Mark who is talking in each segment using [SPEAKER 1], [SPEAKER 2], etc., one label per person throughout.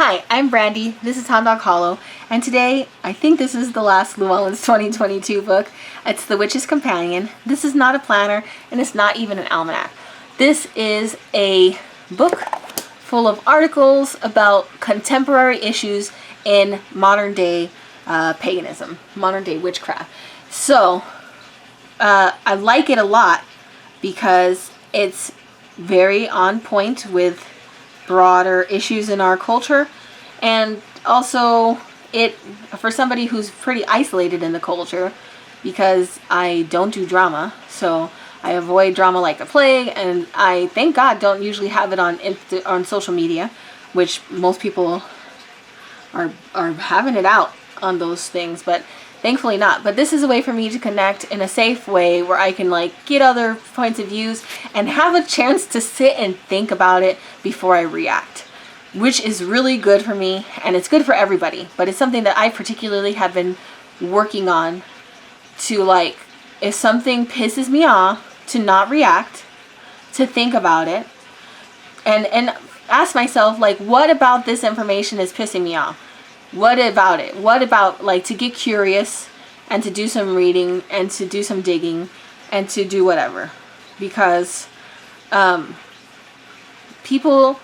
[SPEAKER 1] Hi, I'm Brandy. This is Hound Dog Hollow, and today I think this is the last Llewelyn's 2022 book. It's The Witch's Companion. This is not a planner, and it's not even an almanac. This is a book full of articles about contemporary issues in modern day paganism, modern day witchcraft. So I like it a lot because it's very on point with broader issues in our culture, and also it for somebody who's pretty isolated in the culture, because I don't do drama, so I avoid drama like the plague, and I, thank God, don't usually have it on social media, which most people are having it out on those things, but thankfully not. But this is a way for me to connect in a safe way where I can get other points of views and have a chance to sit and think about it before I react, which is really good for me, and it's good for everybody. But it's something that I particularly have been working on, to if something pisses me off, to not react, to think about it, and ask myself, what about this information is pissing me off? What about it? What about, to get curious and to do some reading and to do some digging and to do whatever. Because people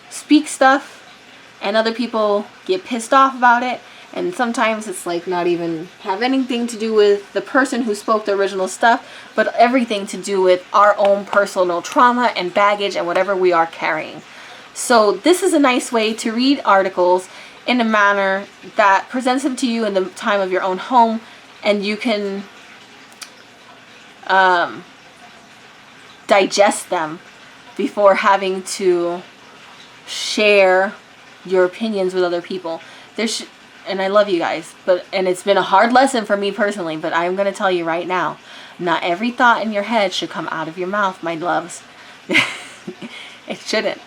[SPEAKER 1] speak stuff and other people get pissed off about it. And sometimes it's not even have anything to do with the person who spoke the original stuff, but everything to do with our own personal trauma and baggage and whatever we are carrying. So this is a nice way to read articles in a manner that presents them to you in the time of your own home, and you can digest them before having to share your opinions with other people. And I love you guys, and it's been a hard lesson for me personally, but I'm going to tell you right now, not every thought in your head should come out of your mouth, my loves. It shouldn't.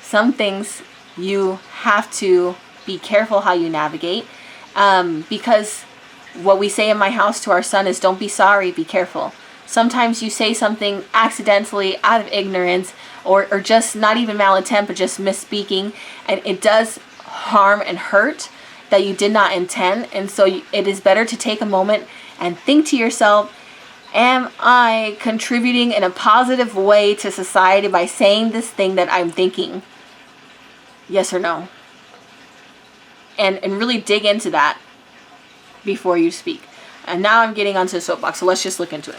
[SPEAKER 1] Some things you have to be careful how you navigate, because what we say in my house to our son is, don't be sorry, be careful. Sometimes you say something accidentally out of ignorance, or just not even malintent, but just misspeaking, and it does harm and hurt that you did not intend. And so it is better to take a moment and think to yourself, am I contributing in a positive way to society by saying this thing that I'm thinking? Yes or no? And really dig into that before you speak. And now I'm getting onto the soapbox, so let's just look into it.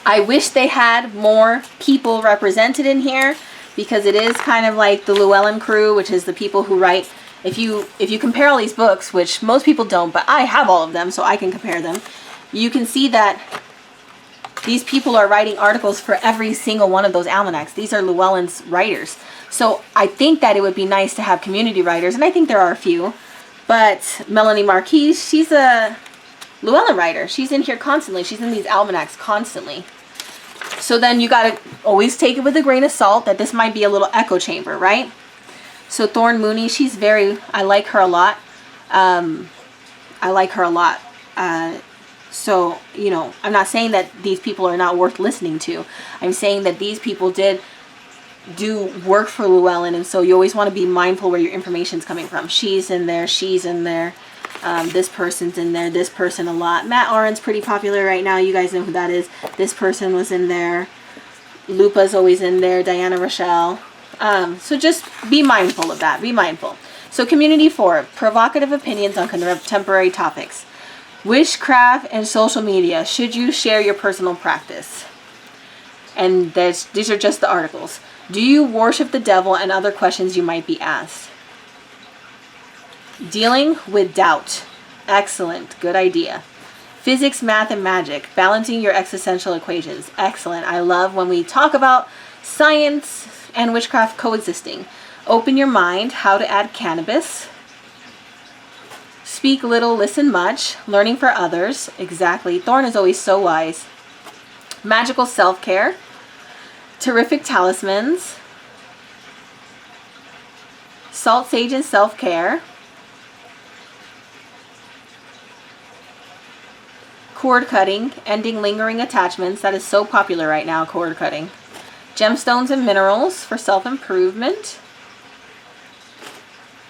[SPEAKER 1] I wish they had more people represented in here, because it is kind of like the Llewelyn crew, which is the people who write. If you compare all these books, which most people don't, but I have all of them, so I can compare them, you can see that these people are writing articles for every single one of those almanacs. These are Llewelyn's writers. So I think that it would be nice to have community writers, and I think there are a few. But Melanie Marquis, she's a Llewelyn writer. She's in here constantly. She's in these almanacs constantly. So then you got to always take it with a grain of salt that this might be a little echo chamber, right? So Thorne Mooney, I like her a lot. So, I'm not saying that these people are not worth listening to. I'm saying that these people did do work for Llewelyn, and so you always want to be mindful where your information's coming from. She's in there, she's in there, this person's in there, this person a lot. Matt Oren's pretty popular right now. You guys know who that is. This person was in there. Lupa's always in there. Diana Rochelle. So just be mindful of that. Be mindful. So Community 4, provocative opinions on contemporary topics. Witchcraft and social media. Should you share your personal practice? And these are just the articles. Do you worship the devil, and other questions you might be asked? Dealing with doubt. Excellent. Good idea. Physics, math, and magic. Balancing your existential equations. Excellent. I love when we talk about science and witchcraft coexisting. Open your mind. How to add cannabis. Speak little, listen much. Learning for others. Exactly. Thorne is always so wise. Magical self-care. Terrific talismans. Salt, sage, and self-care. Cord cutting, ending lingering attachments. That is so popular right now, cord cutting. Gemstones and minerals for self-improvement.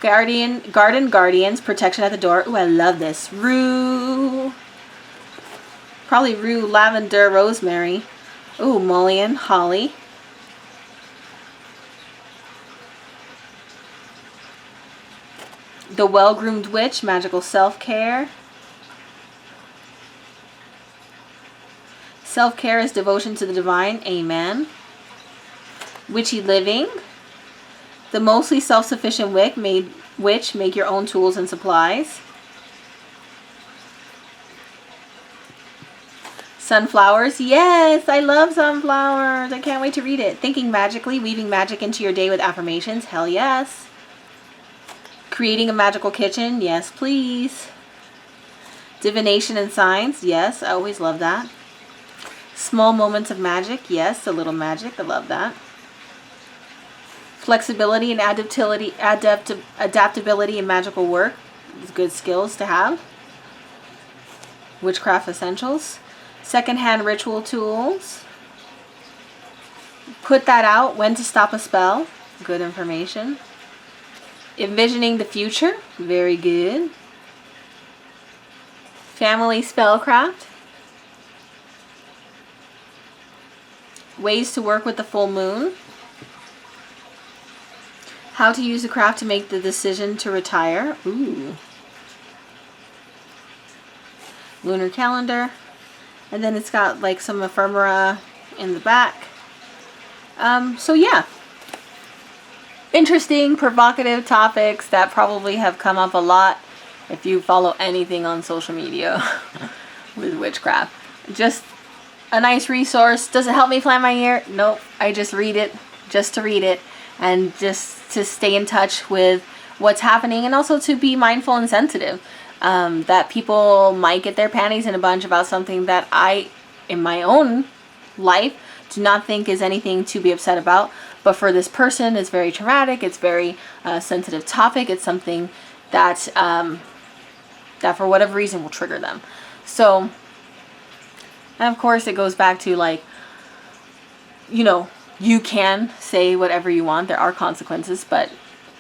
[SPEAKER 1] Garden guardians, protection at the door. Ooh, I love this. Rue. Probably rue, lavender, rosemary. Ooh, mullein, holly. The well-groomed witch, magical self-care. Self-care is devotion to the divine. Amen. Witchy living. The mostly self-sufficient witch, make your own tools and supplies. Sunflowers. Yes, I love sunflowers. I can't wait to read it. Thinking magically, weaving magic into your day with affirmations. Hell yes. Creating a magical kitchen. Yes, please. Divination and signs. Yes, I always love that. Small moments of magic. Yes, a little magic. I love that. Flexibility and adaptability in magical work. Good skills to have. Witchcraft essentials. Secondhand ritual tools. Put that out. When to stop a spell. Good information. Envisioning the future. Very good. Family spellcraft. Ways to work with the full moon. How to use the craft to make the decision to retire. Ooh. Lunar calendar. And then it's got like some ephemera in the back. So yeah. Interesting, provocative topics that probably have come up a lot if you follow anything on social media with witchcraft. Just a nice resource. Does it help me plan my year? Nope. I just read it just to read it and just to stay in touch with what's happening, and also to be mindful and sensitive. That people might get their panties in a bunch about something that I, in my own life, do not think is anything to be upset about. But for this person, it's very traumatic. It's very sensitive topic. It's something that that for whatever reason will trigger them. So, and of course, it goes back to like, you know, you can say whatever you want. There are consequences, but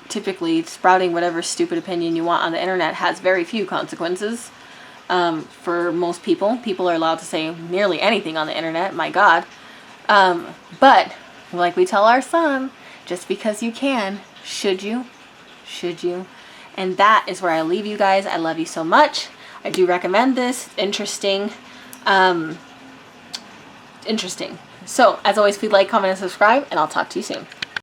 [SPEAKER 1] typically sprouting whatever stupid opinion you want on the internet has very few consequences. For most people, people are allowed to say nearly anything on the internet. My God. But like we tell our son, just because you can, should you? Should you? And that is where I leave you guys. I love you so much. I do recommend this. Interesting. Interesting. So, as always, please like, comment, and subscribe, and I'll talk to you soon.